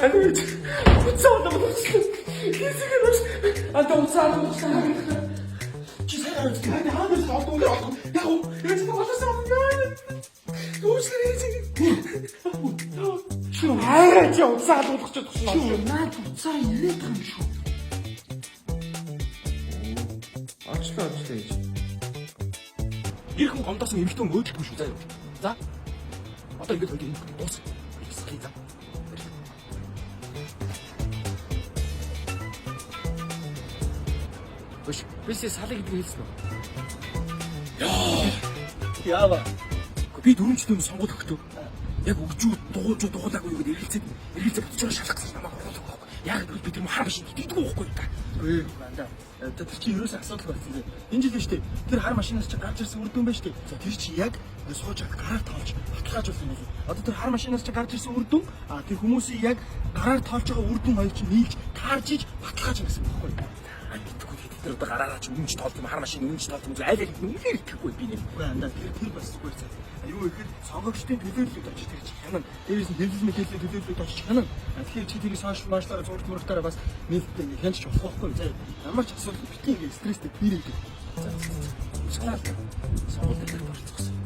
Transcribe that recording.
Алиж. Уцаа болчихсон. Хийсгэрээс андаа уцаа болчихсон. Чи сайн хаадас олдоо. Яг уу. Яг болчихсон юм. Уучлаарай. Чи хайраа чи уцаа болгочиход байна. Чи наад уцаа ирээд байгаа юм шүү. Ачлаа гэж. Ирхэн гомдоосон эмхтэн өөдөлгүй шүү заа. За. Одоо ингэж хоёул юм дуус. Ихсхий за. Биш, бисээ салыг гэдэг хэлсэн үү? Яава. Би дөрөвчдөө сонгол өгтөө. Яг өгчүүд дуулаагүй юу гэдэг эргэлзээ бодож шалах гэсэн намайг оруулах байхгүй. Яг бид тэр хар машин дийдэг байхгүй та. Үгүй банда. Тэр чи ерөөсөө асуудал болсон. Энэ жил шүү дээ. Тэр хар машинаас чи гарч ирсэн үр дүн байна шүү дээ. За тэр чи яг сууж гараар тоолж баталгааж болсон юм. Одоо тэр хар машинаас чи гарч ирсэн үр дүн тэр хүмүүсийг яг гараар тоолж байгаа үр дүн хоёр чи нийлж таарж иж баталгааж байгаа юм байхгүй. Тэр одоо гараараа ч өмнөж тоолт юм хар машин өмнөж тоолт юм айл айл үнээр итгэхгүй би нэг. Үгүй андаа тэр бас зүгээр цаа. Юу ихээр сонгогчдын төлөөлөлд очиж тэр чи хянана. Дээрээс нь хэлсэн мэдээлэл төлөөлөлд очиж хянана. Тэгэхээр чи тэрийг сошиал медиалаар зураг мөрөгтөөрөө бас нээлттэй ингэ хянч болох байхгүй заа. Ямар ч асуудал битгий ингэ стресстэй бирээдэг. За. Сонгол дээр орцсон.